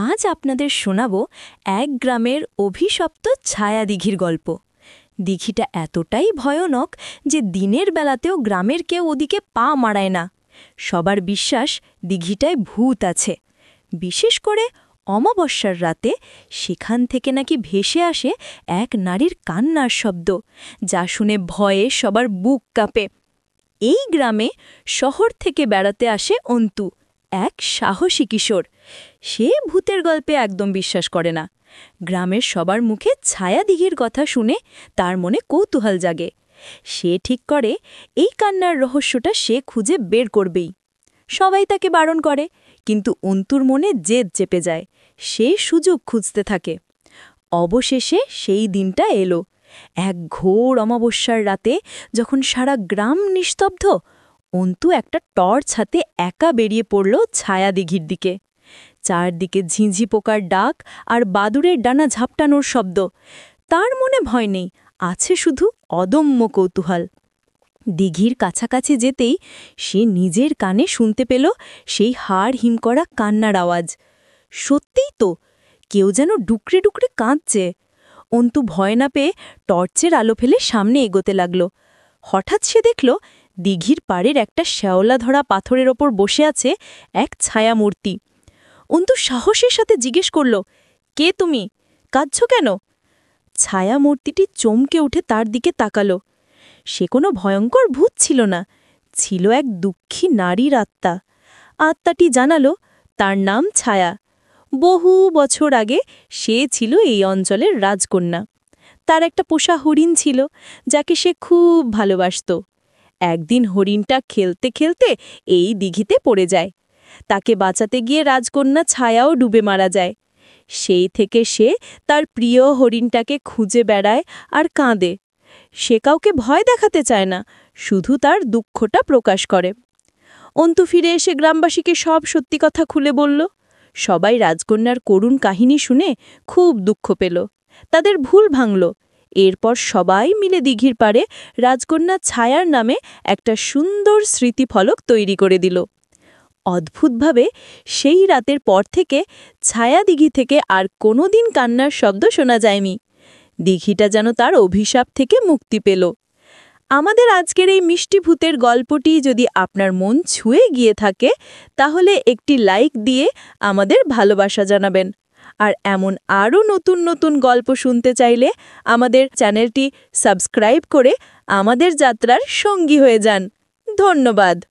আজ আপনাদের শোনাব এক গ্রামের অভিশপ্ত ছায়া দিঘির গল্প। দিঘিটা এতটাই ভয়ানক যে দিনের বেলাতেও গ্রামের কেউ ওদিকে পা মারায় না। সবার বিশ্বাস দিঘিটায় ভূত আছে। বিশেষ করে অমাবস্যার রাতে সেখান থেকে নাকি ভেসে আসে এক নারীর কান্নার শব্দ, যা শুনে ভয়ে সবার বুক কাঁপে। এই গ্রামে শহর থেকে বেড়াতে আসে অন্তু, এক সাহসী কিশোর। সে ভূতের গল্পে একদম বিশ্বাস করে না। গ্রামের সবার মুখে ছায়া দিঘির কথা শুনে তার মনে কৌতূহল জাগে। সে ঠিক করে এই কান্নার রহস্যটা সে খুঁজে বের করবেই। সবাই তাকে বারণ করে, কিন্তু অন্তুর মনে জেদ চেপে যায়। সে সুযোগ খুঁজতে থাকে। অবশেষে সেই দিনটা এলো, এক ঘোর অমাবস্যার রাতে, যখন সারা গ্রাম নিস্তব্ধ। অন্তু একটা টর্চ হাতে একা বেরিয়ে পড়ল ছায়া দিঘির দিকে। চারদিকে ঝিঁঝি পোকার ডাক আর বাদুড়ের ডানা ঝাপটানোর শব্দ। তার মনে ভয় নেই, আছে শুধু অদম্য কৌতূহল। দিঘির কাছাকাছি যেতেই সে নিজের কানে শুনতে পেল সেই হাড় হিম করা কান্নার আওয়াজ। সত্যিই তো, কেউ যেন ডুকরে ডুকরে কাঁদছে। অন্তু ভয় না পেয়ে টর্চের আলো ফেলে সামনে এগোতে লাগল। হঠাৎ সে দেখল দিঘির পাড়ের একটা শ্যাওলা ধরা পাথরের ওপর বসে আছে এক ছায়া মূর্তি। অন্তু সাহসের সাথে জিজ্ঞেস করল, কে তুমি? কাঁদছ কেন? ছায়া মূর্তিটি চমকে উঠে তার দিকে তাকাল। সে কোনো ভয়ঙ্কর ভূত ছিল না, ছিল এক দুঃখী নারীর আত্মা। আত্মাটি জানালো তার নাম ছায়া। বহু বছর আগে সে ছিল এই অঞ্চলের রাজকন্যা। তার একটা পোষা হরিণ ছিল, যাকে সে খুব ভালোবাসত। একদিন হরিণটা খেলতে খেলতে এই দিঘিতে পড়ে যায়। তাকে বাঁচাতে গিয়ে রাজকন্যা ছায়াও ডুবে মারা যায়। সেই থেকে সে তার প্রিয় হরিণটাকে খুঁজে বেড়ায় আর কাঁদে। সে কাউকে ভয় দেখাতে চায় না, শুধু তার দুঃখটা প্রকাশ করে। অন্তু ফিরে এসে গ্রামবাসীকে সব সত্যি কথা খুলে বলল। সবাই রাজকন্যার করুণ কাহিনী শুনে খুব দুঃখ পেল, তাদের ভুল ভাঙল। এরপর সবাই মিলে দিঘির পাড়ে রাজকন্যা ছায়ার নামে একটা সুন্দর স্মৃতিফলক তৈরি করে দিল। অদ্ভুতভাবে সেই রাতের পর থেকে ছায়া দিঘি থেকে আর কোনোদিন কান্নার শব্দ শোনা যায়নি। দিঘিটা যেন তার অভিশাপ থেকে মুক্তি পেল। আমাদের আজকের এই মিষ্টি ভূতের গল্পটি যদি আপনার মন ছুঁয়ে গিয়ে থাকে, তাহলে একটি লাইক দিয়ে আমাদের ভালোবাসা জানাবেন। আর এমন আরও নতুন নতুন গল্প শুনতে চাইলে আমাদের চ্যানেলটি সাবস্ক্রাইব করে আমাদের যাত্রার সঙ্গী হয়ে যান। ধন্যবাদ।